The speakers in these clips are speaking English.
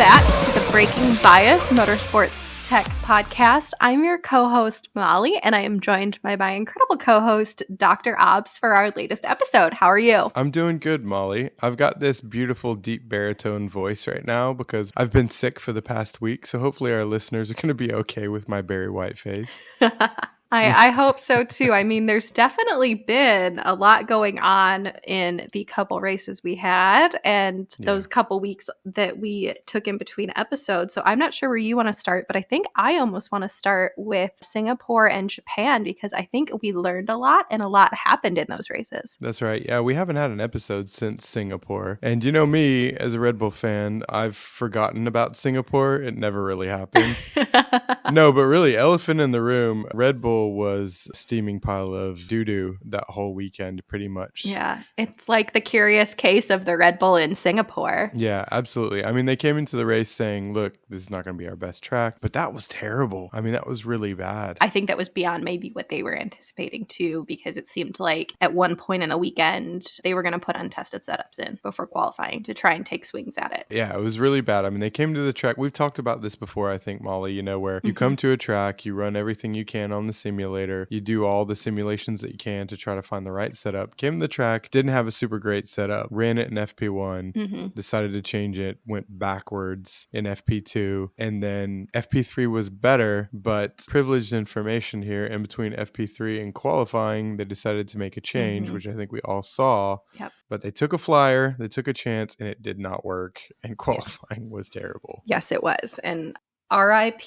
back to the Breaking Bias Motorsports Tech Podcast. I'm your co-host, Molly, and I am joined by my incredible co-host, Dr. Obbs, for our latest episode. How are you? I'm doing good, Molly. I've got this beautiful, deep baritone voice right now because I've been sick for the past week, so hopefully our listeners are going to be okay with my Barry White face. I hope so too. I mean, there's definitely been a lot going on in the couple races we had and those couple weeks that we took in between episodes. So I'm not sure where you want to start, but I think I almost want to start with Singapore and Japan because I think we learned a lot and a lot happened in those races. That's right. Yeah, we haven't had an episode since Singapore. And you know me, as a Red Bull fan, I've forgotten about Singapore. It never really happened. No, but really, elephant in the room, Red Bull was a steaming pile of doo-doo that whole weekend, pretty much. Yeah, it's like the curious case of the Red Bull in Singapore. Yeah, absolutely. I mean, they came into the race saying, look, this is not going to be our best track, but that was terrible. I mean, that was really bad. I think that was beyond maybe what they were anticipating too, because it seemed like at one point in the weekend, they were going to put untested setups in before qualifying to try and take swings at it. Yeah, it was really bad. I mean, they came to the track. We've talked about this before, I think, Molly, you know, where you come to a track, you run everything you can on the simulator, you do all the simulations that you can to try to find the right setup. Came to the track, didn't have a super great setup, ran it in FP1, decided to change it, went backwards in FP2, and then FP3 was better, but privileged information here in between FP3 and qualifying, they decided to make a change, which I think we all saw. Yep. But they took a flyer, they took a chance, and it did not work, and qualifying was terrible. Yes, it was. And RIP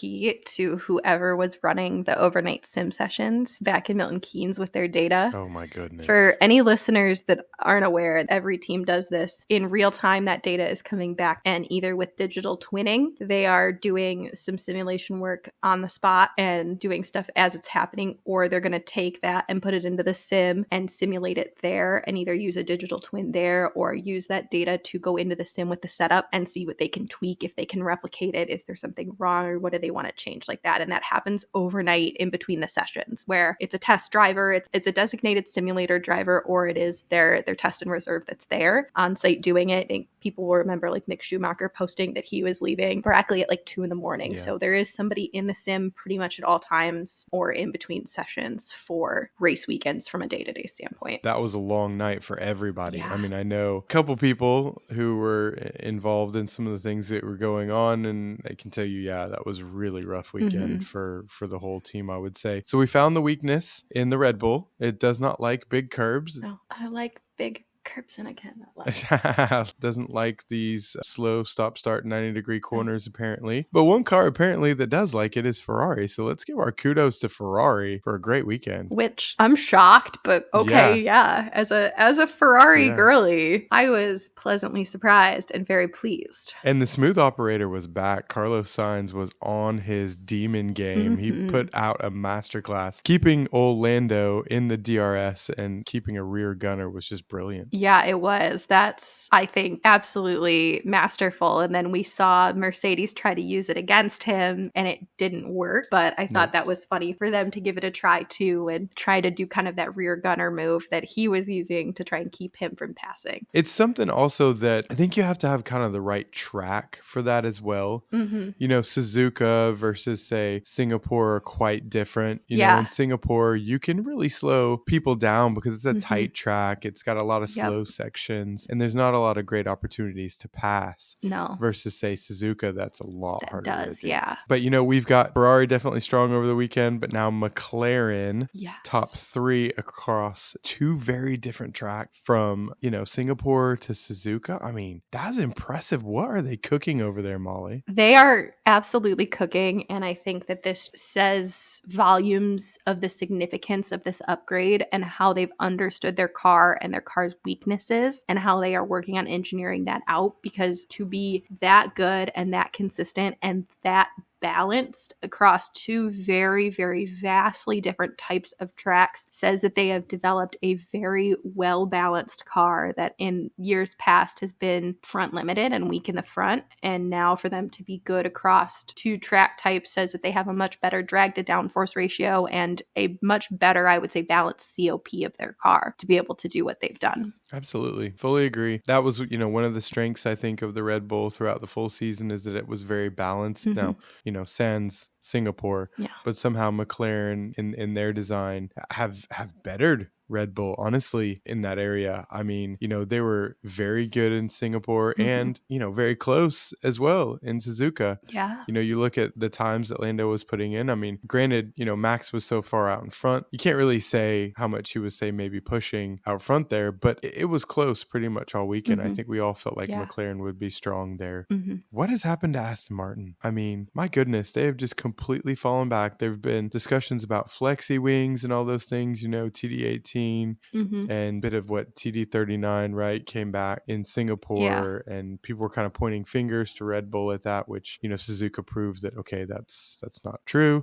to whoever was running the overnight sim sessions back in Milton Keynes with their data. Oh my goodness. For any listeners that aren't aware, every team does this. In real time, that data is coming back, and either with digital twinning, they are doing some simulation work on the spot and doing stuff as it's happening, or they're going to take that and put it into the sim and simulate it there and either use a digital twin there or use that data to go into the sim with the setup and see what they can tweak, if they can replicate it, is there something wrong, or what do they want to change like that. And that happens overnight in between the sessions where it's a test driver, it's a designated simulator driver, or it is their test and reserve that's there on site doing it. I think people will remember like Mick Schumacher posting that he was leaving correctly at like 2 a.m. So there is somebody in the sim pretty much at all times or in between sessions for race weekends from a day-to-day standpoint. That was a long night for everybody. Yeah. I mean, I know a couple people who were involved in some of the things that were going on, and I can tell you, that was a really rough weekend for the whole team, I would say. So we found the weakness in the Red Bull. It does not like big curbs. No, I like big curbs and I cannot like doesn't like these slow stop-start 90-degree corners, apparently. But one car apparently that does like it is Ferrari. So let's give our kudos to Ferrari for a great weekend. Which I'm shocked, but okay, yeah. As a Ferrari girly, I was pleasantly surprised and very pleased. And the smooth operator was back. Carlos Sainz was on his demon game. He put out a masterclass. Keeping old Lando in the DRS and keeping a rear gunner was just brilliant. Yeah, it was. That's, I think, absolutely masterful. And then we saw Mercedes try to use it against him and it didn't work. But I thought that was funny for them to give it a try too and try to do kind of that rear gunner move that he was using to try and keep him from passing. It's something also that I think you have to have kind of the right track for that as well. You know, Suzuka versus, say, Singapore are quite different. You know, in Singapore, you can really slow people down because it's a tight track. It's got a lot of slow sections, and there's not a lot of great opportunities to pass. No. Versus, say, Suzuka, that's a lot harder. That does, yeah. But, you know, we've got Ferrari definitely strong over the weekend, but now McLaren, top 3 across 2 very different tracks from, you know, Singapore to Suzuka. I mean, that's impressive. What are they cooking over there, Molly? They are absolutely cooking, and I think that this says volumes of the significance of this upgrade and how they've understood their car and their car's weaknesses and how they are working on engineering that out, because to be that good and that consistent and that balanced across two very, very vastly different types of tracks says that they have developed a very well-balanced car that in years past has been front limited and weak in the front. And now for them to be good across two track types says that they have a much better drag to downforce ratio and a much better, I would say, balanced COP of their car to be able to do what they've done. Absolutely. Fully agree. That was, one of the strengths, I think, of the Red Bull throughout the full season is that it was very balanced. Now, sans Singapore, but somehow McLaren in their design have bettered Red Bull, honestly, in that area. I mean, they were very good in Singapore and, very close as well in Suzuka. Yeah. You look at the times that Lando was putting in. I mean, granted, Max was so far out in front. You can't really say how much he was, say, maybe pushing out front there, but it was close pretty much all weekend. I think we all felt like McLaren would be strong there. What has happened to Aston Martin? I mean, my goodness, they have just completely fallen back. There have been discussions about Flexi wings and all those things, TD18. And a bit of what TD39, right, came back in Singapore, and people were kind of pointing fingers to Red Bull at that, which Suzuka proved that okay, that's not true.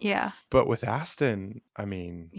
But with Aston, I mean,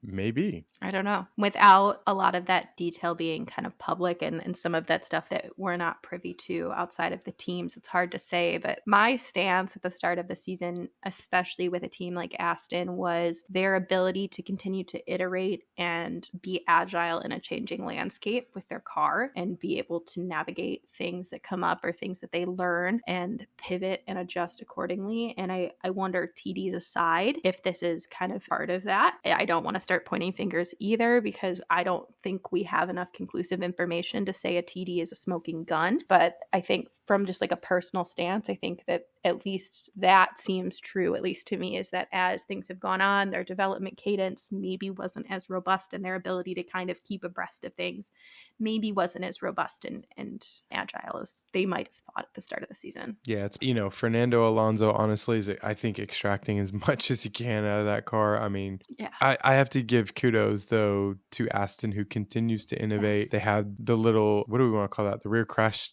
maybe, I don't know, without a lot of that detail being kind of public and some of that stuff that we're not privy to outside of the teams, it's hard to say. But my stance at the start of the season, especially with a team like Aston, was their ability to continue to iterate and be agile in a changing landscape with their car and be able to navigate things that come up or things that they learn and pivot and adjust accordingly. And I wonder, TDs aside, if this is kind of part of that. I don't want to start pointing fingers either because I don't think we have enough conclusive information to say a TD is a smoking gun. But I think from just like a personal stance, I think that at least that seems true, at least to me, is that as things have gone on, their development cadence maybe wasn't as robust and their ability to kind of keep abreast of things maybe wasn't as robust and agile as they might have thought at the start of the season. Yeah, it's, Fernando Alonso, honestly, is, I think, extracting as much as he can out of that car. I mean, I have to give kudos, though, to Aston, who continues to innovate. They had the little, what do we want to call that? The rear crash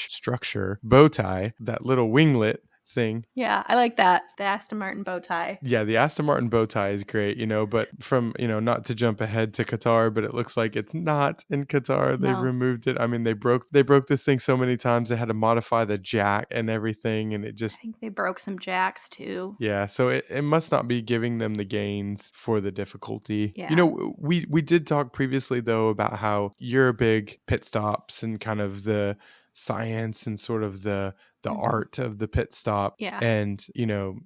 structure bow tie, that little winglet thing. Yeah, I like that. The Aston Martin bow tie. Yeah, the Aston Martin bow tie is great, but from, not to jump ahead to Qatar, but it looks like it's not in Qatar. They've removed it. I mean, they broke this thing so many times. They had to modify the jack and everything, and it just... I think they broke some jacks too. Yeah, so it must not be giving them the gains for the difficulty. Yeah. We did talk previously, though, about how you're a big pit stops and kind of the science and sort of the art of the pit stop. Yeah. And,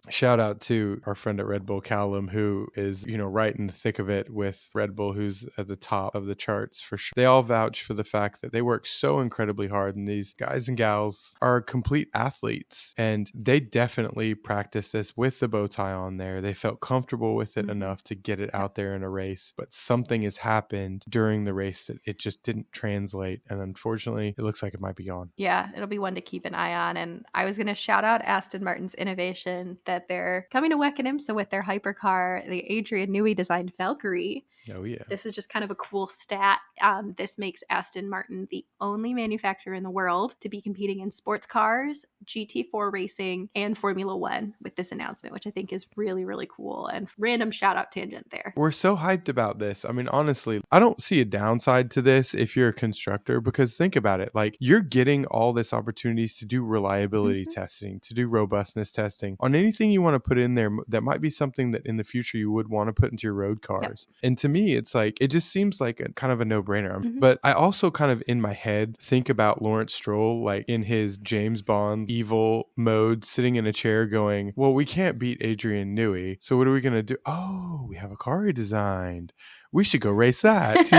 shout out to our friend at Red Bull, Callum, who is, right in the thick of it with Red Bull, who's at the top of the charts for sure. They all vouch for the fact that they work so incredibly hard, and these guys and gals are complete athletes, and they definitely practiced this with the bow tie on there. They felt comfortable with it enough to get it out there in a race, but something has happened during the race that it just didn't translate. And unfortunately, it looks like it might be gone. Yeah, it'll be one to keep an eye on. And I was going to shout out Aston Martin's innovation that they're coming to Weckenham with their hypercar, the Adrian Newey designed Valkyrie. Oh, yeah. This is just kind of a cool stat. This makes Aston Martin the only manufacturer in the world to be competing in sports cars, GT4 racing, and Formula One with this announcement, which I think is really, really cool. And random shout out tangent there. We're so hyped about this. I mean, honestly, I don't see a downside to this if you're a constructor, because think about it. Like, you're getting all this opportunities to do reliability testing, to do robustness testing on anything you want to put in there that might be something that in the future you would want to put into your road cars. Yep. And to me, it's like, it just seems like a kind of a no-brainer. But I also kind of in my head think about Lawrence Stroll, like in his James Bond evil mode, sitting in a chair going, well, we can't beat Adrian Newey, so what are we going to do? Oh, we have a car he designed. We should go race that,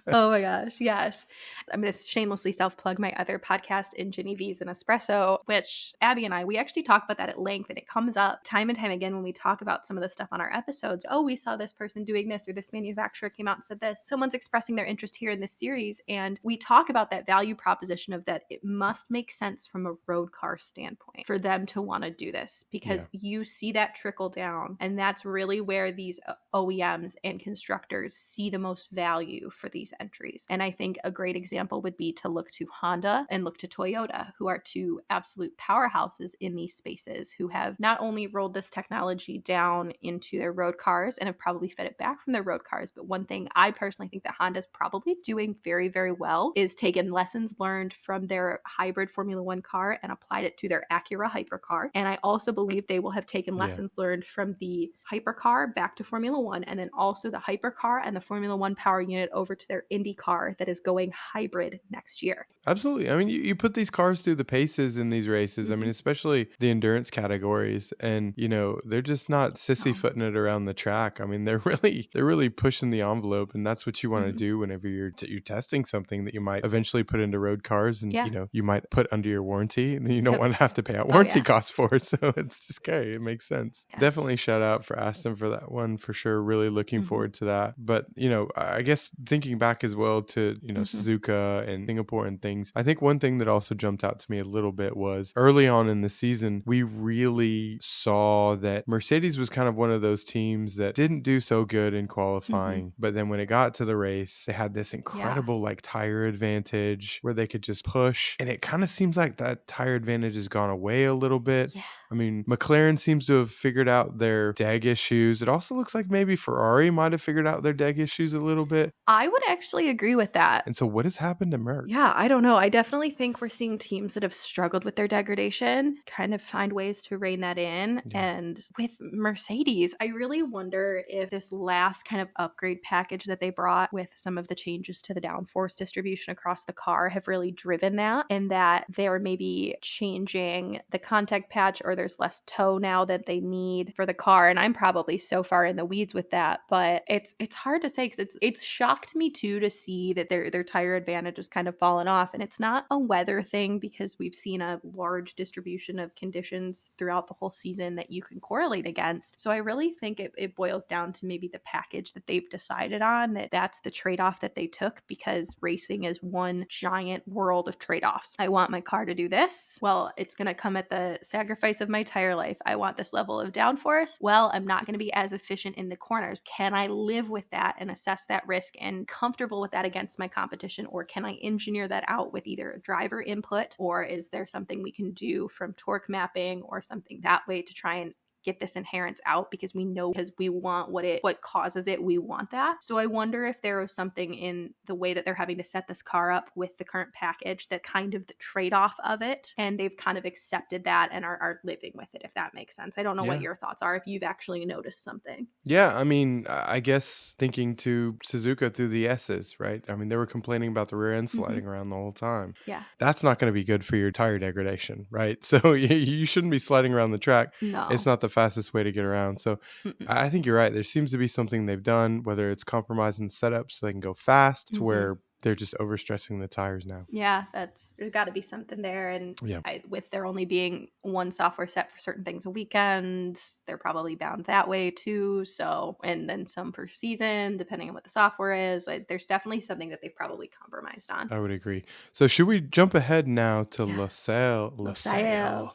Oh my gosh, yes. I'm going to shamelessly self-plug my other podcast, In Genevieve's and Espresso, which Abby and we actually talk about that at length, and it comes up time and time again when we talk about some of the stuff on our episodes. Oh, we saw this person doing this, or this manufacturer came out and said this. Someone's expressing their interest here in this series, and we talk about that value proposition of that it must make sense from a road car standpoint for them to want to do this, because you see that trickle down, and that's really where these OEMs and constructors see the most value for these entries. And I think a great example would be to look to Honda and look to Toyota, who are two absolute powerhouses in these spaces, who have not only rolled this technology down into their road cars and have probably fed it back from their road cars, but one thing I personally think that Honda's probably doing very, very well is taken lessons learned from their hybrid Formula One car and applied it to their Acura hypercar. And I also believe they will have taken lessons learned from the hypercar back to Formula One, and then also the hypercar and the Formula One power unit over to their Indy car that is going hybrid next year. Absolutely. I mean, you put these cars through the paces in these races. I mean, especially the endurance categories, and they're just not sissy-footing it around the track. I mean, they're really pushing the envelope, and that's what you want to do whenever you're testing something that you might eventually put into road cars, and you might put under your warranty, and you don't want to have to pay out warranty costs for it. So it's just okay. It makes sense. Yes. Definitely shout out for Aston for that one for sure. Really looking forward to that. But I guess thinking back as well to Suzuka and Singapore and things, I think one thing that also jumped out to me a little bit was early on in the season, we really saw that Mercedes was kind of one of those teams that didn't do so good in qualifying, but then when it got to the race, they had this incredible tire advantage where they could just push, and it kind of seems like that tire advantage has gone away a little bit. I mean, McLaren seems to have figured out their DEG issues. It also looks like maybe Ferrari might have figured out their DEG issues a little bit. I would actually agree with that. And so what has happened to Merc? Yeah, I don't know. I definitely think we're seeing teams that have struggled with their degradation kind of find ways to rein that in. And with Mercedes, I really wonder if this last kind of upgrade package that they brought with some of the changes to the downforce distribution across the car have really driven that, and that they're maybe changing the contact patch, or there's less toe now that they need for the car. And I'm probably so far in the weeds with that, but it's hard to say, because it's shocked me too to see that their tire advantage has kind of fallen off. And it's not a weather thing, because we've seen a large distribution of conditions throughout the whole season that you can correlate against. So I really think it boils down to maybe the package that they've decided on, that's the trade-off that they took, because racing is one giant world of trade-offs. I want my car to do this. Well, it's going to come at the sacrifice of my tire life. I want this level of downforce. Well, I'm not going to be as efficient in the corners. Can I live with that and assess that risk and comfortable with that against my competition? Or can I engineer that out with either a driver input, or is there something we can do from torque mapping or something that way to try and get this inherence out, because we know, because we want what causes it, we want that. So I wonder if there was something in the way that they're having to set this car up with the current package that kind of the trade-off of it, and they've kind of accepted that and are living with it, if that makes sense. I don't know what your thoughts are, if you've actually noticed something. Yeah, I mean, I guess thinking to Suzuka through the S's, right? I mean, they were complaining about the rear end sliding around the whole time. Yeah. That's not going to be good for your tire degradation, right? So you shouldn't be sliding around the track. No. It's not the fastest way to get around. So I think you're right. There seems to be something they've done, whether it's compromising the setup so they can go fast, to where they're just overstressing the tires now. Yeah, there's got to be something there. And with there only being one software set for certain things a weekend, they're probably bound that way too. So, and then some per season, depending on what the software is. There's definitely something that they've probably compromised on. I would agree. So should we jump ahead now to Losail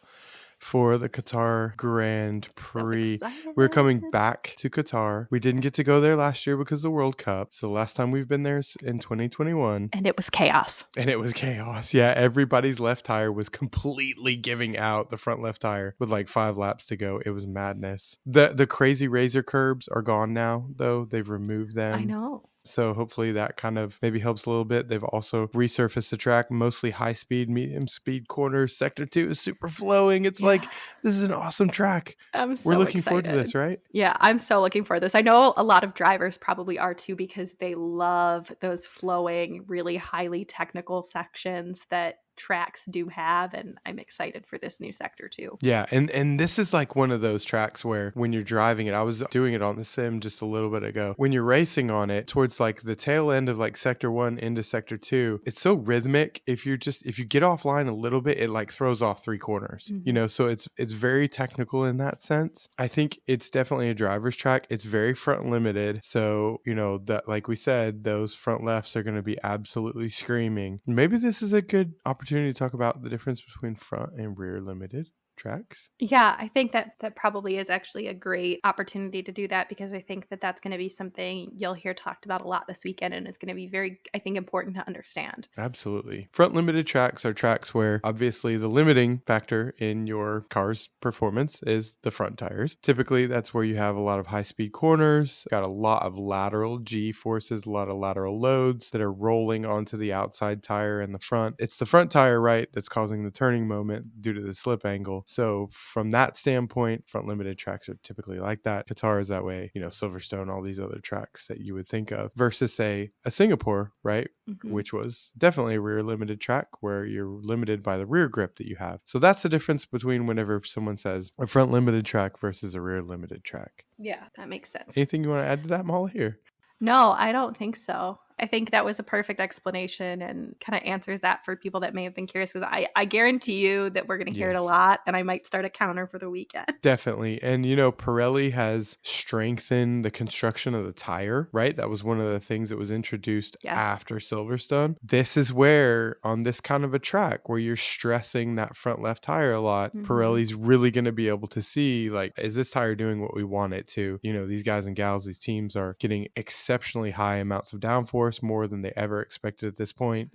for the Qatar Grand Prix? We're coming back to Qatar. We didn't get to go there last year because of the World Cup. So the last time we've been there is in 2021. And it was chaos. Yeah, everybody's left tire was completely giving out, the front left tire, with like 5 laps to go. It was madness. The crazy razor curbs are gone now, though. They've removed them. I know. So hopefully that kind of maybe helps a little bit. They've also resurfaced the track, mostly high speed, medium speed corners. Sector 2 is super flowing. It's like, this is an awesome track. We're looking forward to this, right? Yeah, I'm so looking forward to this. I know a lot of drivers probably are too, because they love those flowing, really highly technical sections that tracks do have, and I'm excited for this new sector too. Yeah, and this is like one of those tracks where when you're driving it, I was doing it on the sim just a little bit ago, when you're racing on it towards like the tail end of like sector 1 into sector 2, it's so rhythmic. If you get offline a little bit, it like throws off 3 corners, so it's very technical in that sense. I think it's definitely a driver's track. It's very front limited, so that, like we said, those front lefts are going to be absolutely screaming. Maybe this is a good opportunity opportunity to talk about the difference between front and rear limited tracks? Yeah, I think that probably is actually a great opportunity to do that, because I think that that's going to be something you'll hear talked about a lot this weekend, and it's going to be very, I think, important to understand. Absolutely. Front limited tracks are tracks where obviously the limiting factor in your car's performance is the front tires. Typically, that's where you have a lot of high-speed corners, got a lot of lateral G-forces, a lot of lateral loads that are rolling onto the outside tire in the front. It's the front tire, right, that's causing the turning moment due to the slip angle. So from that standpoint, front limited tracks are typically like that. Qatar is that way, Silverstone, all these other tracks that you would think of, versus say a Singapore, right? Mm-hmm. Which was definitely a rear limited track where you're limited by the rear grip that you have. So that's the difference between whenever someone says a front limited track versus a rear limited track. Yeah, that makes sense. Anything you want to add to that, Molly, here? No, I don't think so. I think that was a perfect explanation and kind of answers that for people that may have been curious, because I guarantee you that we're going to hear it a lot, and I might start a counter for the weekend. Definitely. And, Pirelli has strengthened the construction of the tire, right? That was one of the things that was introduced after Silverstone. This is where, on this kind of a track where you're stressing that front left tire a lot, Pirelli's really going to be able to see, like, is this tire doing what we want it to? These guys and gals, these teams are getting exceptionally high amounts of downforce, more than they ever expected at this point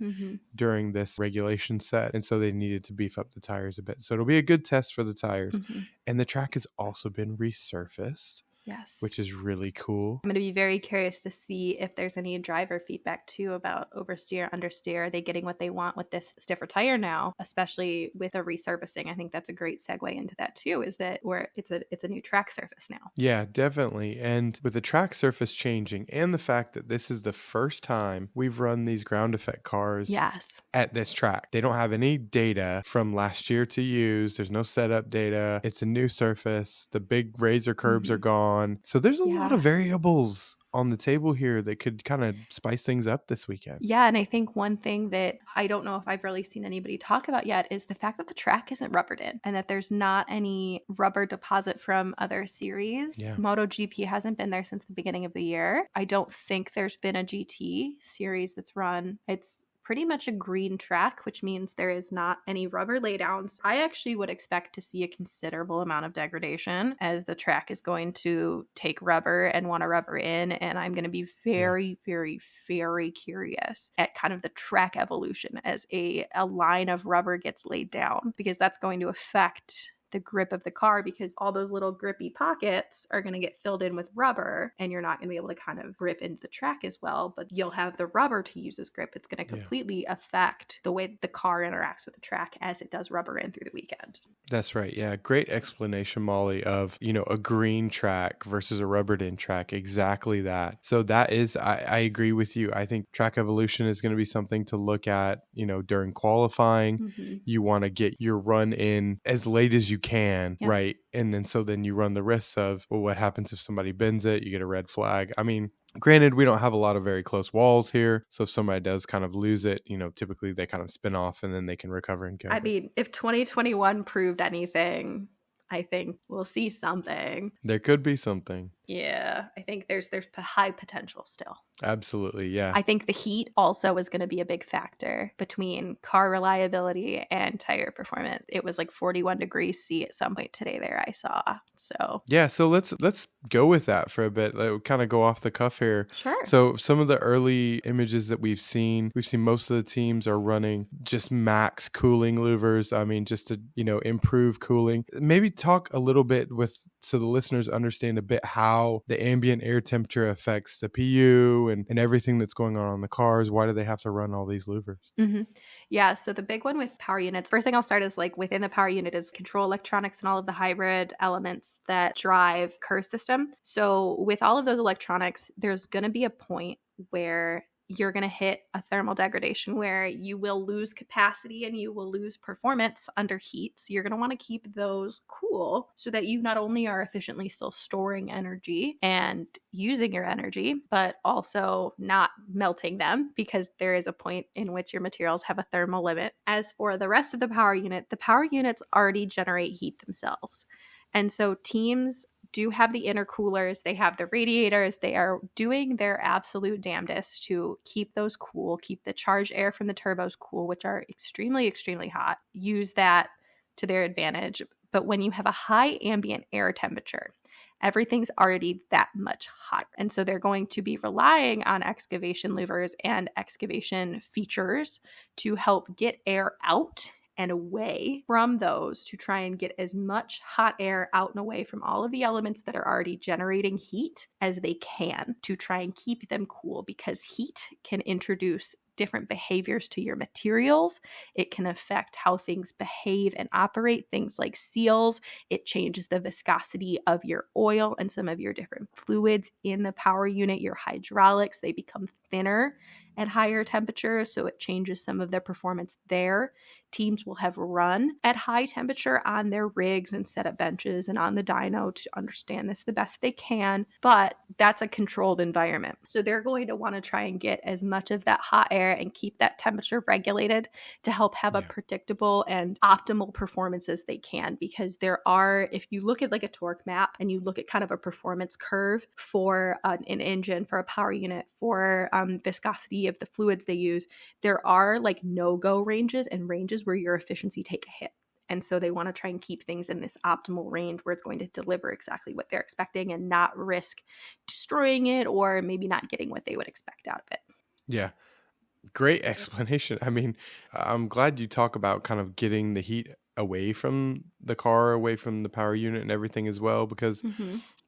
during this regulation set. And so they needed to beef up the tires a bit. So it'll be a good test for the tires. And the track has also been resurfaced. Yes. Which is really cool. I'm going to be very curious to see if there's any driver feedback too about oversteer, understeer. Are they getting what they want with this stiffer tire now, especially with the resurfacing? I think that's a great segue into that too, is that where it's a new track surface now. Yeah, definitely. And with the track surface changing and the fact that this is the first time we've run these ground effect cars at this track. They don't have any data from last year to use. There's no setup data. It's a new surface. The big razor curbs are gone. So there's a lot of variables on the table here that could kind of spice things up this weekend. Yeah, and I think one thing that I don't know if I've really seen anybody talk about yet is the fact that the track isn't rubbered in and that there's not any rubber deposit from other series. Yeah. MotoGP hasn't been there since the beginning of the year. I don't think there's been a GT series that's run. It's pretty much a green track, which means there is not any rubber laydowns. I actually would expect to see a considerable amount of degradation, as the track is going to take rubber and want to rubber in. And I'm going to be very, very, very curious at kind of the track evolution as a line of rubber gets laid down, because that's going to affect the grip of the car, because all those little grippy pockets are going to get filled in with rubber, and you're not going to be able to kind of grip into the track as well, but you'll have the rubber to use as grip. It's going to completely affect the way the car interacts with the track as it does rubber in through the weekend. That's right. Yeah. Great explanation, Molly, of, a green track versus a rubbered in track. Exactly that. So that is, I agree with you. I think track evolution is going to be something to look at, during qualifying. You want to get your run in as late as you can, right? And then you run the risks of, well, what happens if somebody bends it? You get a red flag. I mean, granted, we don't have a lot of very close walls here. So if somebody does kind of lose it, typically they kind of spin off and then they can recover and go. I mean, if 2021 proved anything, I think we'll see something. There could be something. Yeah, I think there's high potential still. Absolutely, yeah. I think the heat also is going to be a big factor between car reliability and tire performance. It was like 41 degrees C at some point today there, I saw. So let's go with that for a bit. Like, kind of go off the cuff here. Sure. So some of the early images that we've seen most of the teams are running just max cooling louvers. I mean, just to, improve cooling. Maybe talk a little bit so the listeners understand a bit how the ambient air temperature affects the PU and everything that's going on the cars. Why do they have to run all these louvers? Yeah, so the big one with power units, first thing I'll start is like within the power unit is control electronics and all of the hybrid elements that drive KER system. So with all of those electronics, there's going to be a point where you're going to hit a thermal degradation where you will lose capacity and you will lose performance under heat. So you're going to want to keep those cool so that you not only are efficiently still storing energy and using your energy, but also not melting them, because there is a point in which your materials have a thermal limit. As for the rest of the power units already generate heat themselves. And so teams do have the intercoolers, they have the radiators, they are doing their absolute damnedest to keep those cool, keep the charged air from the turbos cool, which are extremely, extremely hot, use that to their advantage. But when you have a high ambient air temperature, everything's already that much hotter. And so they're going to be relying on excavation louvers and excavation features to help get air out and away from those, to try and get as much hot air out and away from all of the elements that are already generating heat as they can, to try and keep them cool, because heat can introduce different behaviors to your materials. It can affect how things behave and operate, things like seals. It changes the viscosity of your oil and some of your different fluids in the power unit, your hydraulics. They become thinner at higher temperatures, so it changes some of their performance there. Teams will have run at high temperature on their rigs and set up benches and on the dyno to understand this the best they can, but that's a controlled environment. So they're going to want to try and get as much of that hot air and keep that temperature regulated to help have a predictable and optimal performance as they can. Because there are, if you look at like a torque map and you look at kind of a performance curve for an engine, for a power unit, for viscosity of the fluids they use, there are like no-go ranges and ranges where your efficiency take a hit. And so they want to try and keep things in this optimal range where it's going to deliver exactly what they're expecting and not risk destroying it or maybe not getting what they would expect out of it. Yeah. Great explanation. I mean, I'm glad you talk about kind of getting the heat away from the car, away from the power unit and everything as well, because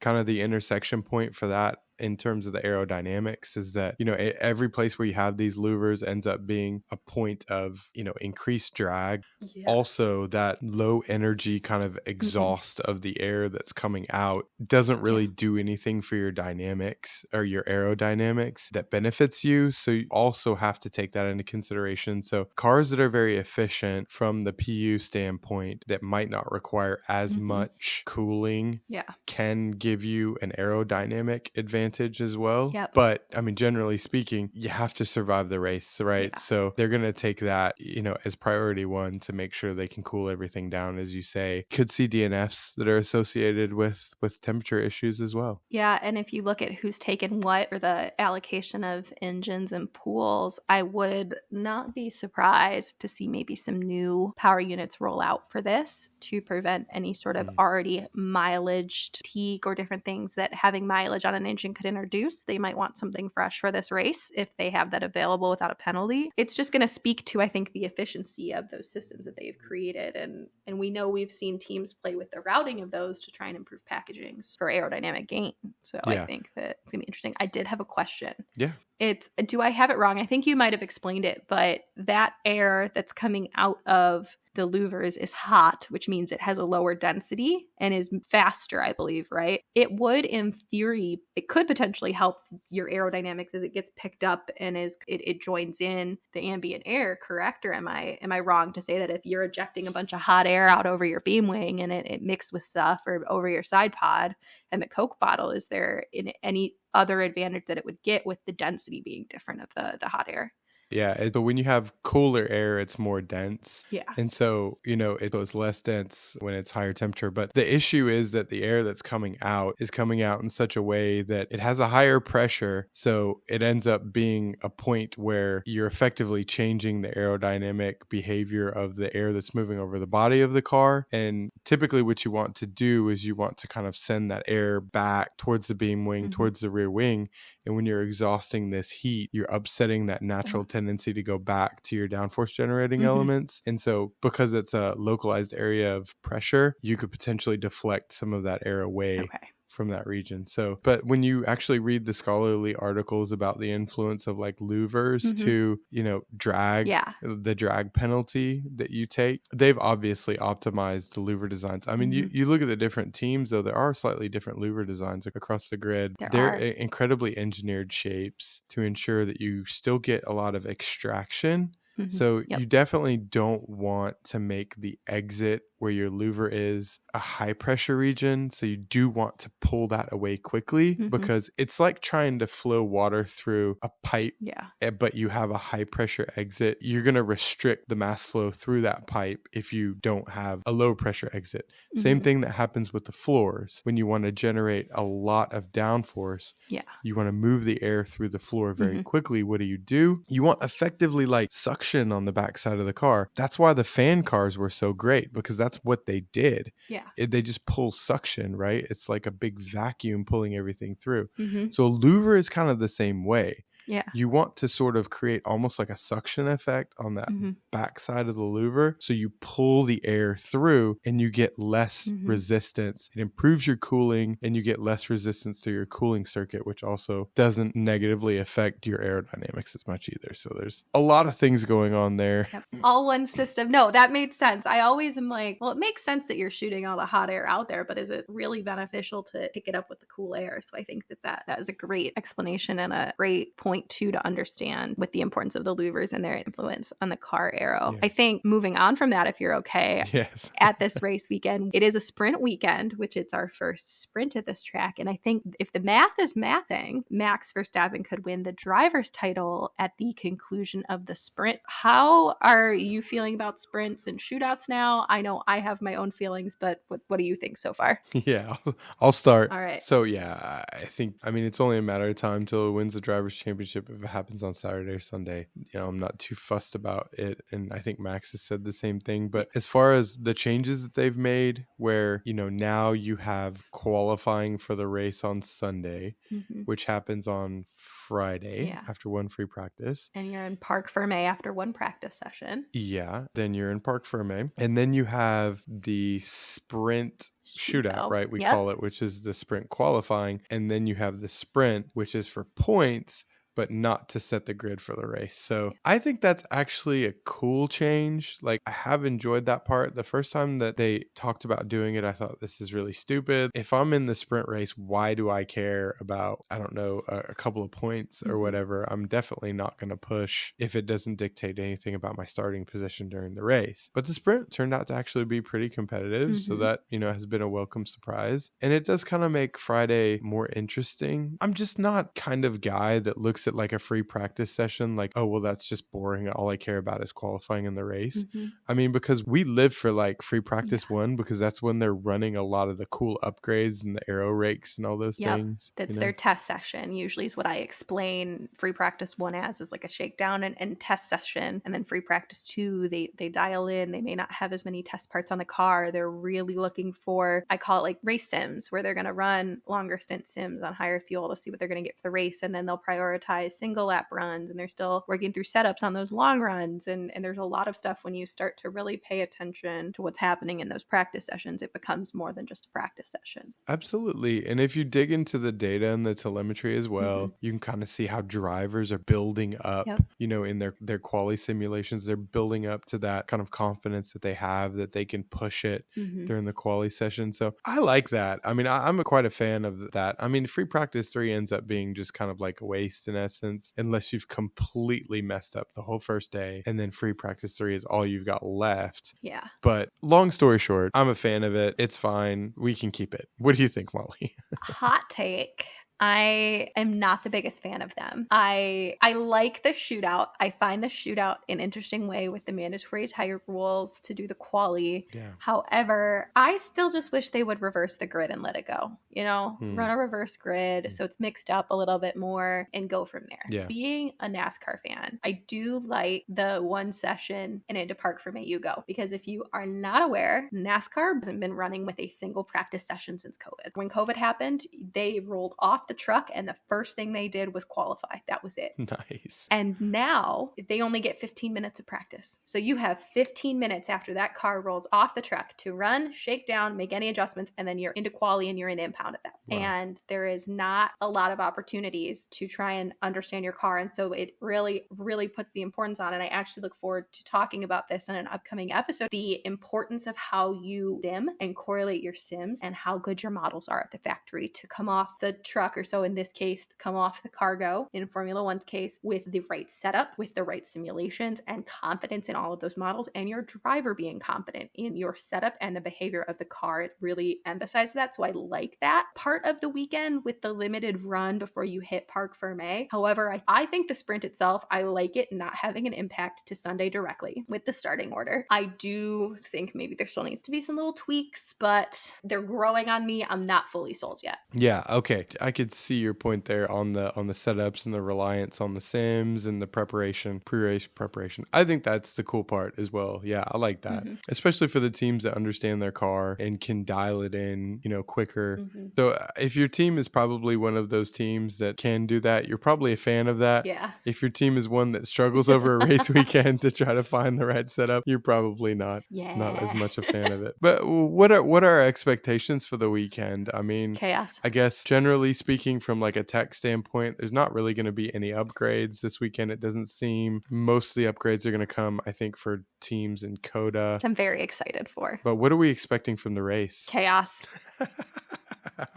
kind of the intersection point for that in terms of the aerodynamics is that, you know, every place where you have these louvers ends up being a point of, you know, increased drag. Also, that low energy kind of exhaust of the air that's coming out doesn't really do anything for your dynamics or your aerodynamics that benefits you. So you also have to take that into consideration. So cars that are very efficient from the PU standpoint that might not require as much cooling can give you an aerodynamic advantage as well. But I mean, generally speaking, you have to survive the race, right? So they're going to take that, you know, as priority one to make sure they can cool everything down. As you say, could see DNFs that are associated with temperature issues as well. Yeah, and if you look at who's taken what for the allocation of engines and pools, I would not be surprised to see maybe some new power units roll out for this to prevent any sort of already mileage fatigue or different things that having mileage on an engine could introduce. They might want something fresh for this race if they have that available without a penalty. It's just going to speak to, I think, the efficiency of those systems that they've created. And we know we've seen teams play with the routing of those to try and improve packaging for aerodynamic gain. So I think that it's going to be interesting. I did have a question. Do I have it wrong? I think you might have explained it, but that air that's coming out of the louvers is hot, which means it has a lower density and is faster, I believe, right? It would, in theory, it could potentially help your aerodynamics as it gets picked up and it joins in the ambient air, correct? Or am I wrong to say that if you're ejecting a bunch of hot air out over your beam wing and it mixed with stuff or over your side pod and the Coke bottle, is there any other advantage that it would get with the density being different of the hot air? Yeah, but when you have cooler air, it's more dense. And so, you know, it goes less dense when it's higher temperature. But the issue is that the air that's coming out is coming out in such a way that it has a higher pressure. So it ends up being a point where you're effectively changing the aerodynamic behavior of the air that's moving over the body of the car. And typically what you want to do is you want to kind of send that air back towards the beam wing, towards the rear wing. And when you're exhausting this heat, you're upsetting that natural tendency to go back to your downforce generating elements. And so because it's a localized area of pressure, you could potentially deflect some of that air away from that region. So, but when you actually read the scholarly articles about the influence of like louvers to, you know, drag, the drag penalty that you take, they've obviously optimized the louver designs. I mean, you look at the different teams, though, there are slightly different louver designs across the grid. They're incredibly engineered shapes to ensure that you still get a lot of extraction. So you definitely don't want to make the exit where your louver is a high pressure region. So you do want to pull that away quickly because it's like trying to flow water through a pipe. Yeah. But you have a high pressure exit. You're going to restrict the mass flow through that pipe if you don't have a low pressure exit. Same thing that happens with the floors. When you want to generate a lot of downforce, you want to move the air through the floor very quickly. What do? You want effectively like suction on the backside of the car. That's why the fan cars were so great, because that's what they did. Yeah. They just pull suction, right? It's like a big vacuum pulling everything through. So a louver is kind of the same way. Yeah. You want to sort of create almost like a suction effect on that backside of the louver. So you pull the air through and you get less resistance. It improves your cooling and you get less resistance to your cooling circuit, which also doesn't negatively affect your aerodynamics as much either. So there's a lot of things going on there. Yep. All one system. No, that made sense. I always am like, well, it makes sense that you're shooting all the hot air out there, but is it really beneficial to pick it up with the cool air? So I think that is a great explanation and a great point too to understand with the importance of the louvers and their influence on the car aero. I think moving on from that, if you're okay, at this race weekend, it is a sprint weekend, which it's our first sprint at this track. And I think if the math is mathing, Max Verstappen could win the driver's title at the conclusion of the sprint. How are you feeling about sprints and shootouts now? I know I have my own feelings, but what do you think so far? Yeah, I'll start. All right. So yeah, I think, it's only a matter of time till it wins the driver's championship if it happens on Saturday or Sunday. I'm not too fussed about it. And I think Max has said the same thing. But as far as the changes that they've made, where, now you have qualifying for the race on Sunday, which happens on Friday after one free practice. And you're in Parc Fermé after one practice session. Yeah, then you're in Parc Fermé. And then you have the sprint shootout, right? We call it, which is the sprint qualifying. And then you have the sprint, which is for points, but not to set the grid for the race. So I think that's actually a cool change. Like, I have enjoyed that part. The first time that they talked about doing it, I thought, this is really stupid. If I'm in the sprint race, why do I care about, I don't know, a couple of points or whatever? I'm definitely not going to push if it doesn't dictate anything about my starting position during the race. But the sprint turned out to actually be pretty competitive. So that, has been a welcome surprise. And it does kind of make Friday more interesting. I'm just not kind of guy that looks at like a free practice session like, oh, well, that's just boring. All I care about is qualifying in the race. Because we live for like free practice one, because that's when they're running a lot of the cool upgrades and the aero rakes and all those things. That's their test session, usually, is what I explain free practice one as, is like a shakedown and test session. And then free practice 2, they dial in. They may not have as many test parts on the car. They're really looking for, I call it like race sims, where they're going to run longer stint sims on higher fuel to see what they're going to get for the race. And then they'll prioritize single lap runs, and they're still working through setups on those long runs. And there's a lot of stuff when you start to really pay attention to what's happening in those practice sessions. It becomes more than just a practice session. Absolutely. And if you dig into the data and the telemetry as well, you can kind of see how drivers are building up, in their quali simulations. They're building up to that kind of confidence that they have, that they can push it during the quali session. So I like that. I'm quite a fan of that. Free practice 3 ends up being just kind of like a waste in essence, unless you've completely messed up the whole first day, and then free practice 3 is all you've got left. Yeah. But long story short, I'm a fan of it. It's fine. We can keep it. What do you think, Molly? Hot take. I am not the biggest fan of them. I like the shootout. I find the shootout an interesting way with the mandatory tire rules to do the quali. Yeah. However, I still just wish they would reverse the grid and let it go. Run a reverse grid so it's mixed up a little bit more and go from there. Yeah. Being a NASCAR fan, I do like the one session and into Parc Fermé you go, because if you are not aware, NASCAR hasn't been running with a single practice session since COVID. When COVID happened, they rolled off the truck and the first thing they did was qualify. That was it. Nice. And now they only get 15 minutes of practice. So you have 15 minutes after that car rolls off the truck to run, shake down, make any adjustments, and then you're into quali and you're in impound at that. Wow. And there is not a lot of opportunities to try and understand your car. And so it really, really puts the importance on. And I actually look forward to talking about this in an upcoming episode, the importance of how you sim and correlate your sims and how good your models are at the factory to come off the truck or or so in this case come off the cargo in Formula One's case with the right setup, with the right simulations and confidence in all of those models, and your driver being confident in your setup and the behavior of the car. It really emphasized that. So I like that part of the weekend with the limited run before you hit Parc Fermé. However, I think the sprint itself, I like it not having an impact to Sunday directly with the starting order. I do think maybe there still needs to be some little tweaks, but they're growing on me. I'm not fully sold yet. Yeah, okay. I could see your point there on the setups and the reliance on the sims and the preparation, pre-race preparation. I think that's the cool part as well. Yeah, I like that. Especially for the teams that understand their car and can dial it in, quicker. So if your team is probably one of those teams that can do that, you're probably a fan of that. Yeah. If your team is one that struggles over a race weekend to try to find the right setup, you're probably not as much a fan of it. But what are our expectations for the weekend? I mean, chaos. I guess generally speaking, from like a tech standpoint, there's not really going to be any upgrades this weekend. It doesn't seem. Most of the upgrades are going to come, I think, for teams in Coda. Which I'm very excited for. But what are we expecting from the race? Chaos.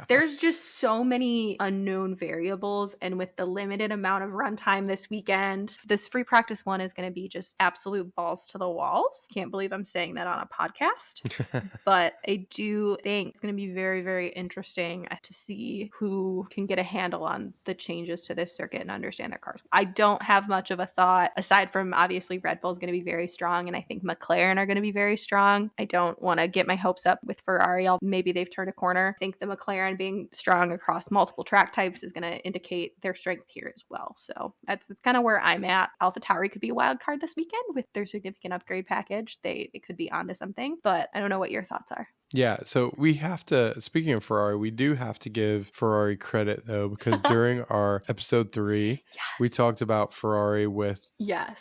There's just so many unknown variables, and with the limited amount of runtime this weekend, this free practice one is going to be just absolute balls to the walls. Can't believe I'm saying that on a podcast, but I do think it's going to be very, very interesting to see who can get a handle on the changes to this circuit and understand their cars. I don't have much of a thought, aside from obviously Red Bull's going to be very strong, and I think McLaren are going to be very strong. I don't want to get my hopes up with Ferrari. Maybe they've turned a corner. I think the McLaren being strong across multiple track types is going to indicate their strength here as well. So that's kind of where I'm at. AlphaTauri could be a wild card this weekend with their significant upgrade package. They could be onto something, but I don't know what your thoughts are. Yeah, so we have to, speaking of Ferrari, we do have to give Ferrari credit though, because during our episode 3, we talked about Ferrari with,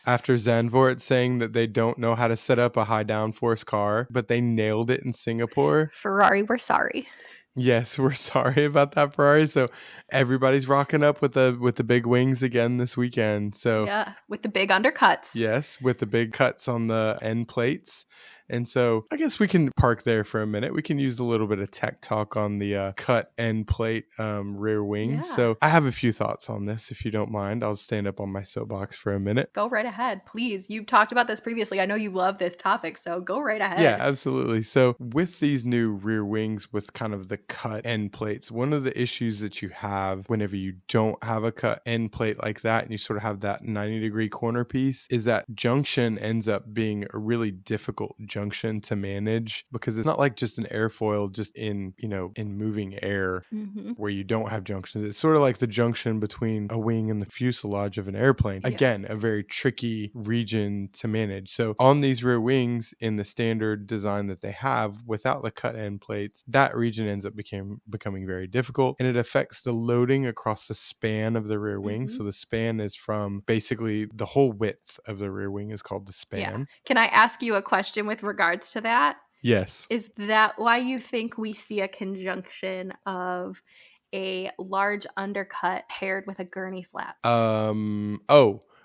after Zandvoort saying that they don't know how to set up a high downforce car, but they nailed it in Singapore. Ferrari, we're sorry. Yes, we're sorry about that, Ferrari. So everybody's rocking up with the big wings again this weekend. So yeah, with the big undercuts. Yes, with the big cuts on the end plates. And so I guess we can park there for a minute. We can use a little bit of tech talk on the cut end plate rear wings. Yeah. So I have a few thoughts on this, if you don't mind. I'll stand up on my soapbox for a minute. Go right ahead, please. You've talked about this previously. I know you love this topic, so go right ahead. Yeah, absolutely. So with these new rear wings with kind of the cut end plates, one of the issues that you have whenever you don't have a cut end plate like that and you sort of have that 90-degree corner piece is that junction ends up being a really difficult junction to manage, because it's not like just an airfoil just in moving air where you don't have junctions. It's sort of like the junction between a wing and the fuselage of an airplane. Again, a very tricky region to manage. So on these rear wings in the standard design that they have without the cut end plates, that region ends up becoming very difficult, and it affects the loading across the span of the rear wing. So the span is from basically the whole width of the rear wing is called the span. Yeah. Can I ask you a question with regards to that? Yes. Is that why you think we see a conjunction of a large undercut paired with a gurney flap?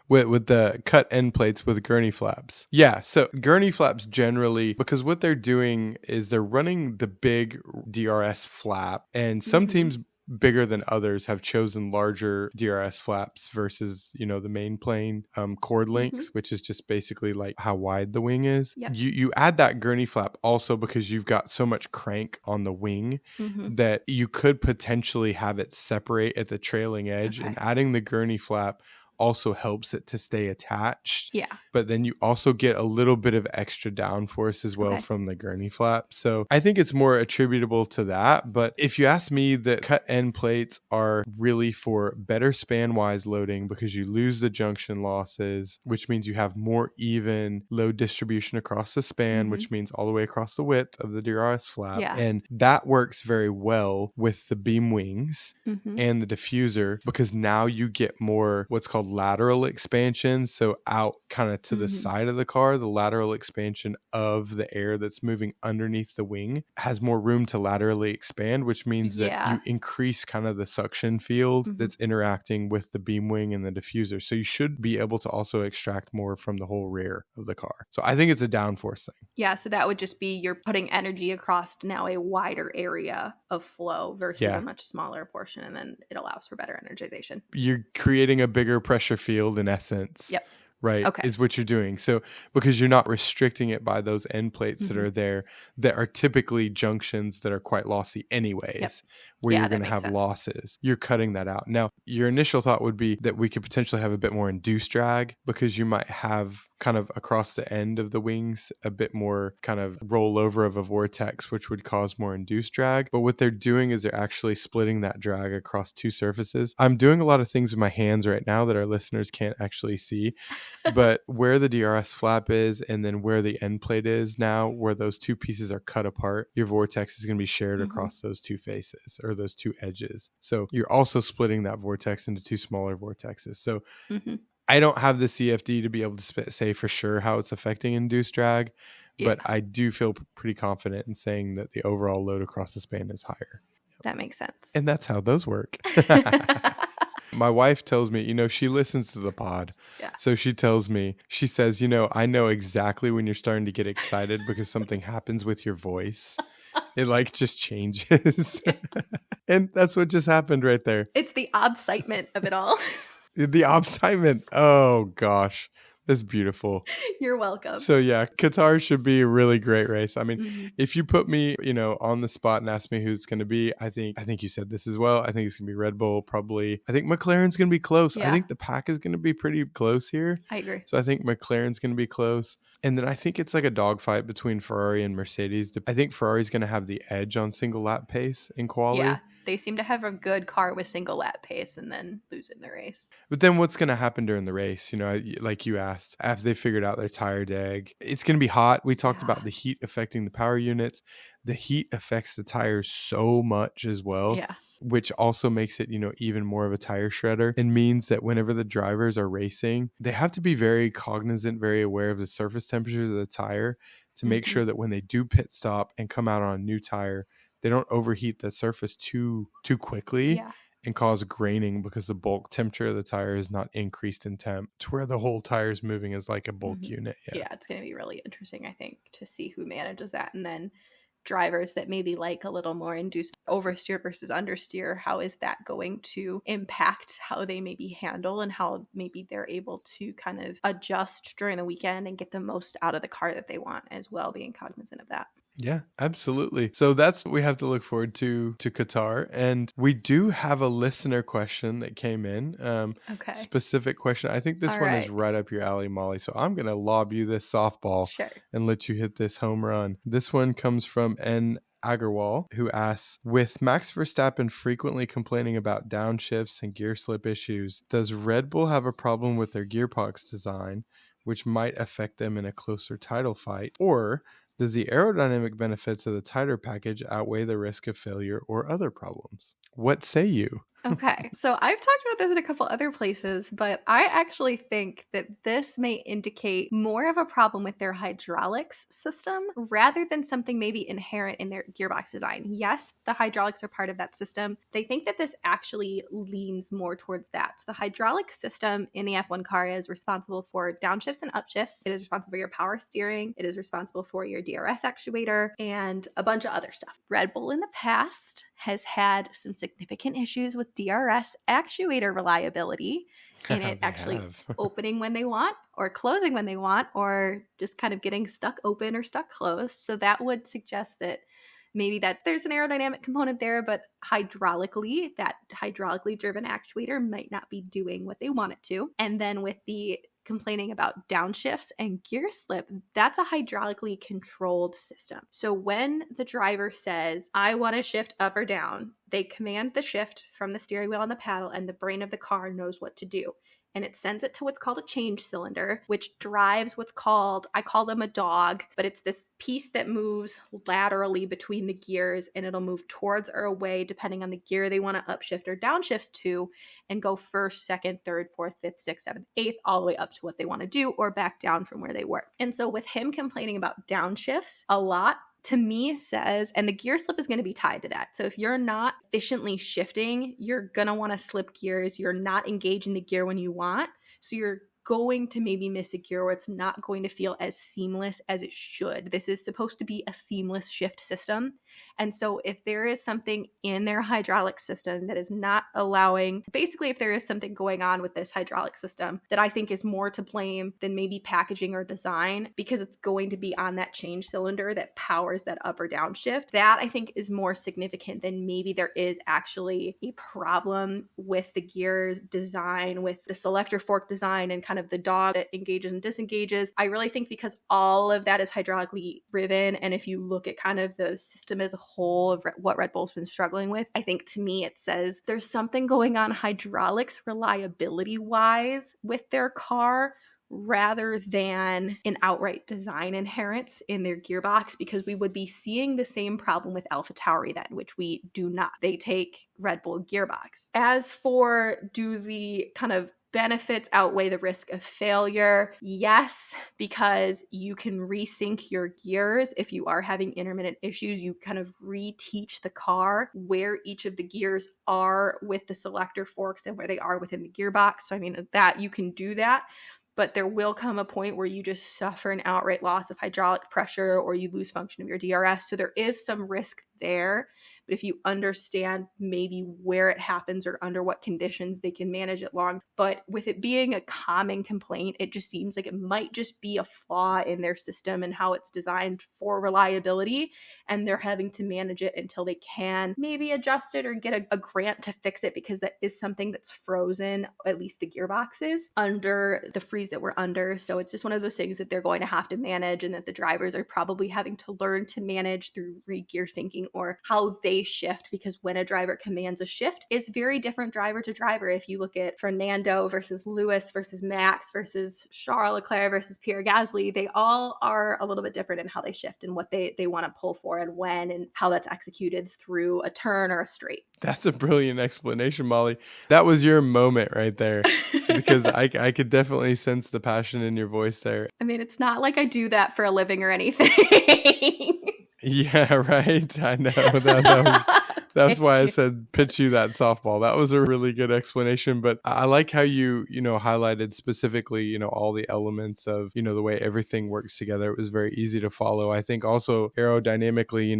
With the cut end plates with gurney flaps. Yeah, so gurney flaps generally, because what they're doing is they're running the big DRS flap, and some teams bigger than others have chosen larger DRS flaps versus, the main plane chord length, which is just basically like how wide the wing is. Yep. You add that gurney flap also because you've got so much crank on the wing that you could potentially have it separate at the trailing edge, and adding the gurney flap also helps it to stay attached. Yeah. But then you also get a little bit of extra downforce as well from the gurney flap. So I think it's more attributable to that. But if you ask me, the cut end plates are really for better span-wise loading, because you lose the junction losses, which means you have more even load distribution across the span, which means all the way across the width of the DRS flap. Yeah. And that works very well with the beam wings and the diffuser, because now you get more what's called lateral expansion. So out kind of to the Mhm. side of the car, the lateral expansion of the air that's moving underneath the wing has more room to laterally expand, which means that Yeah. you increase kind of the suction field Mhm. that's interacting with the beam wing and the diffuser. So you should be able to also extract more from the whole rear of the car. So I think it's a downforce thing. Yeah, so that would just be you're putting energy across now a wider area of flow versus Yeah. a much smaller portion, and then it allows for better energization. You're creating a bigger pressure field in essence. Yep. Right, Okay. is what you're doing. So because you're not restricting it by those end plates that Mhm. are there that are typically junctions that are quite lossy anyways, Yep. where Yeah, you're that going to makes have sense. losses. You're cutting that out. Now, your initial thought would be that we could potentially have a bit more induced drag because you might have kind of across the end of the wings a bit more kind of rollover of a vortex, which would cause more induced drag. But what they're doing is they're actually splitting that drag across two surfaces. I'm doing a lot of things with my hands right now that our listeners can't actually see. But where the DRS flap is and then where the end plate is now, where those two pieces are cut apart, your vortex is going to be shared across those two faces or those two edges. So you're also splitting that vortex into two smaller vortexes. So Mhm. I don't have the CFD to be able to say for sure how it's affecting induced drag, Yeah, but I do feel pretty confident in saying that the overall load across the span is higher. that makes sense. And that's how those work. My wife tells me, she listens to the pod. Yeah. So she tells me, she says, I know exactly when you're starting to get excited because something happens with your voice. It like just changes. And that's what just happened right there. It's the obsitement of it all. The obsitement. Oh gosh. That's beautiful. You're welcome. So yeah, Qatar should be a really great race. I mean, Mhm. if you put me, on the spot and ask me who it's going to be, I think you said this as well. I think it's going to be Red Bull, probably. I think McLaren's going to be close. I Yeah. think the pack is going to be pretty close here. I agree. So I think McLaren's going to be close. And then I think it's like a dogfight between Ferrari and Mercedes. I think Ferrari's going to have the edge on single lap pace in quali. Yeah, they seem to have a good car with single lap pace and then lose in the race. But then what's going to happen during the race? Like you asked, after they figured out their tire dag, it's going to be hot. We talked about the heat affecting the power units. The heat affects the tires so much as well. Yeah. Which also makes it, even more of a tire shredder and means that whenever the drivers are racing, they have to be very cognizant, very aware of the surface temperatures of the tire to make sure that when they do pit stop and come out on a new tire, they don't overheat the surface too quickly and cause graining because the bulk temperature of the tire is not increased in temp to where the whole tire is moving as like a bulk unit. Yeah, it's going to be really interesting, I think, to see who manages that. And then drivers that maybe like a little more induced oversteer versus understeer, how is that going to impact how they maybe handle and how maybe they're able to kind of adjust during the weekend and get the most out of the car that they want as well, being cognizant of that. Yeah, absolutely. So that's what we have to look forward to Qatar. And we do have a listener question that came in. Okay. Specific question. I think this All one right. is right up your alley, Molly. So I'm going to lob you this softball and let you hit this home run. This one comes from N. Agarwal, who asks, with Max Verstappen frequently complaining about downshifts and gear slip issues, does Red Bull have a problem with their gearbox design, which might affect them in a closer title fight? Or does the aerodynamic benefits of the tire package outweigh the risk of failure or other problems? What say you? Okay, so I've talked about this in a couple other places, but I actually think that this may indicate more of a problem with their hydraulics system rather than something maybe inherent in their gearbox design. Yes, the hydraulics are part of that system. They think that this actually leans more towards that. So the hydraulic system in the F1 car is responsible for downshifts and upshifts. It is responsible for your power steering. It is responsible for your DRS actuator and a bunch of other stuff. Red Bull in the past has had some significant issues with DRS actuator reliability and it actually opening when they want or closing when they want or just kind of getting stuck open or stuck closed. So that would suggest that maybe that there's an aerodynamic component there, but hydraulically, that hydraulically driven actuator might not be doing what they want it to. And then with the complaining about downshifts and gear slip, that's a hydraulically controlled system. So when the driver says, I want to shift up or down, they command the shift from the steering wheel and the paddle, and the brain of the car knows what to do. and it sends it to what's called a change cylinder, which drives what's called, I call them a dog, but it's this piece that moves laterally between the gears, and it'll move towards or away depending on the gear they want to upshift or downshift to, and go first, second, third, fourth, fifth, sixth, seventh, eighth, all the way up to what they want to do, or back down from where they were. And so with him complaining about downshifts a lot, to me says, and the gear slip is going to be tied to that. So if you're not efficiently shifting, you're going to want to slip gears. You're not engaging the gear when you want. So you're going to maybe miss a gear where it's not going to feel as seamless as it should. This is supposed to be a seamless shift system. And so if there is something in their hydraulic system that is not allowing, basically if there is something going on with this hydraulic system that I think is more to blame than maybe packaging or design, because it's going to be on that change cylinder that powers that up or down shift, that I think is more significant than maybe there is actually a problem with the gear design, with the selector fork design, and kind of the dog that engages and disengages. I really think because all of that is hydraulically driven, and if you look at kind of the system as a whole of what Red Bull's been struggling with, I think to me it says there's something going on hydraulics reliability wise with their car, rather than an outright design inherence in their gearbox, because we would be seeing the same problem with AlphaTauri then, which we do not. They take Red Bull gearbox. As for, do the kind of benefits outweigh the risk of failure? Yes, because you can resync your gears. If you are having intermittent issues, you kind of reteach the car where each of the gears are with the selector forks and where they are within the gearbox. So I mean, that you can do that. But there will come a point where you just suffer an outright loss of hydraulic pressure, or you lose function of your DRS. So there is some risk there. But if you understand maybe where it happens or under what conditions, they can manage it long. But with it being a common complaint, it just seems like it might just be a flaw in their system and how it's designed for reliability. And they're having to manage it until they can maybe adjust it or get a grant to fix it, because that is something that's frozen, at least the gearboxes, under the freeze that we're under. So it's just one of those things that they're going to have to manage, and that the drivers are probably having to learn to manage through re-gear syncing or how they shift, because when a driver commands a shift, it's very different driver to driver. If you look at Fernando versus Lewis versus Max versus Charles Leclerc versus Pierre Gasly, they all are a little bit different in how they shift and what they want to pull for and when, and how that's executed through a turn or a straight. That's a brilliant explanation, Molly. That was your moment right there, because I could definitely sense the passion in your voice there. I mean, it's not like I do that for a living or anything. Yeah, right. I know that's why I said pitch you that softball. That was a really good explanation, but I like how you highlighted specifically, all the elements of, the way everything works together. It was very easy to follow. I think also aerodynamically,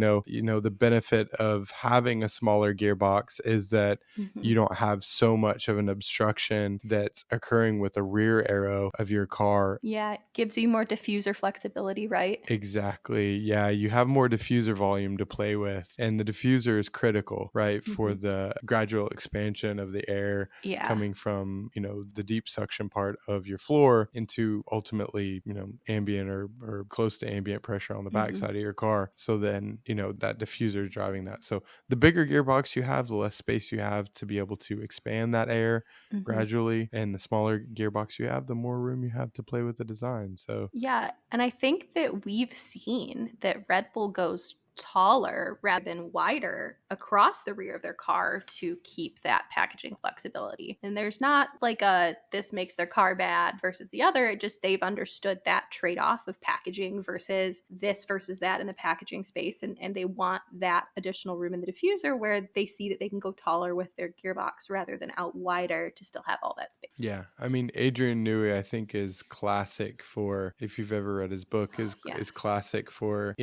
the benefit of having a smaller gearbox is that you don't have so much of an obstruction that's occurring with the rear aero of your car. Yeah, it gives you more diffuser flexibility, right? Exactly. Yeah, you have more diffuser volume to play with, and the diffuser is critical, right, for the gradual expansion of the air coming from, the deep suction part of your floor into ultimately, ambient or close to ambient pressure on the backside of your car. So then, that diffuser is driving that. So the bigger gearbox you have, the less space you have to be able to expand that air gradually, and the smaller gearbox you have, the more room you have to play with the design. So yeah, and I think that we've seen that Red Bull goes taller rather than wider across the rear of their car to keep that packaging flexibility. And there's not like this makes their car bad versus the other. It just, they've understood that trade-off of packaging versus this versus that in the packaging space. And they want that additional room in the diffuser where they see that they can go taller with their gearbox rather than out wider to still have all that space. Yeah. I mean, Adrian Newey, I think, is classic for, if you've ever read his book, is classic for,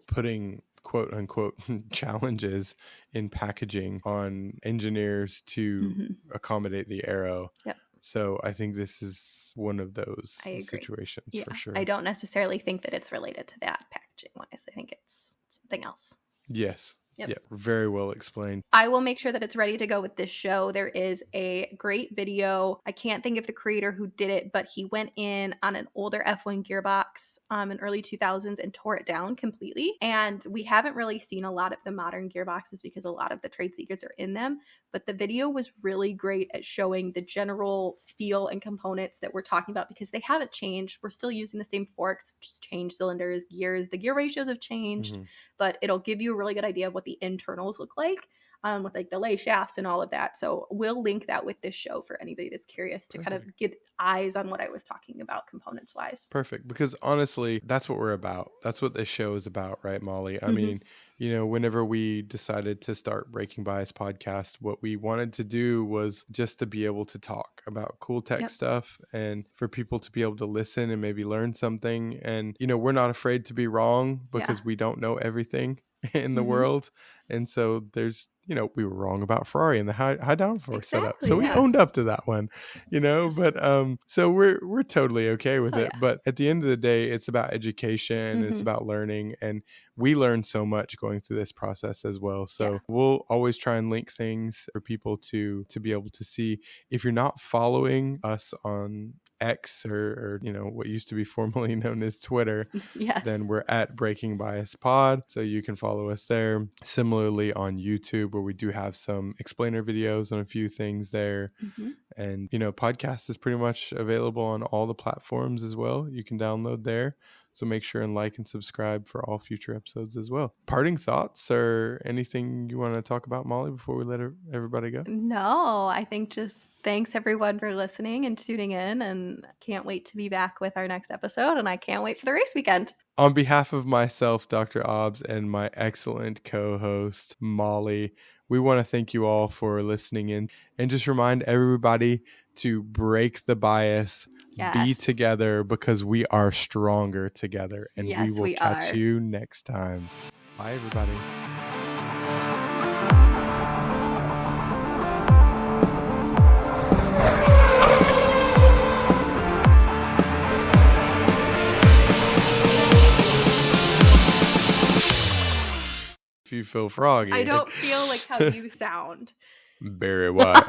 putting quote unquote challenges in packaging on engineers to accommodate the aero. Yep. So I think this is one of those situations for sure. I don't necessarily think that it's related to that packaging wise. I think it's something else. Yes. Yep. Yeah, very well explained. I will make sure that it's ready to go with this show. There is a great video. I can't think of the creator who did it, but he went in on an older F1 gearbox in early 2000s and tore it down completely. And we haven't really seen a lot of the modern gearboxes because a lot of the trade secrets are in them. But the video was really great at showing the general feel and components that we're talking about because they haven't changed. We're still using the same forks, just change cylinders, gears. The gear ratios have changed, but it'll give you a really good idea of what the internals look like with like the lay shafts and all of that. So we'll link that with this show for anybody that's curious to kind of get eyes on what I was talking about components wise. Perfect. Because honestly, that's what we're about. That's what this show is about, right, Molly? I mean, you know, whenever we decided to start Breaking Bias podcast, what we wanted to do was just to be able to talk about cool tech stuff and for people to be able to listen and maybe learn something. And, you know, we're not afraid to be wrong because we don't know everything in the world. And so there's, you know, we were wrong about Ferrari and the high downforce setup. So we owned up to that one, you know, but so we're totally okay with it. But at the end of the day, it's about education, it's about learning, and we learn so much going through this process as well. So we'll always try and link things for people to be able to see. If you're not following us on X or you know what used to be formerly known as Twitter, then we're at Breaking Bias Pod, so you can follow us there. Similarly on YouTube, where we do have some explainer videos on a few things there. And you know, podcast is pretty much available on all the platforms as well. You can download there. So make sure and like and subscribe for all future episodes as well. Parting thoughts or anything you want to talk about, Molly, before we let everybody go? No, I think just thanks everyone for listening and tuning in, and can't wait to be back with our next episode, and I can't wait for the race weekend. On behalf of myself, Dr. Obbs, and my excellent co-host, Molly, we want to thank you all for listening in and just remind everybody to break the bias, be together, because we are stronger together, and we will catch you next time. Bye, everybody. If you feel froggy. I don't feel like how you sound. Barry White,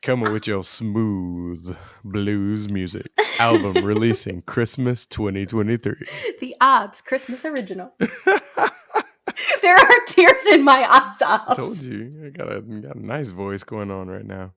coming with your smooth blues music. Album releasing Christmas 2023. The Obbs Christmas original. There are tears in my eyes. I told you, I got a nice voice going on right now.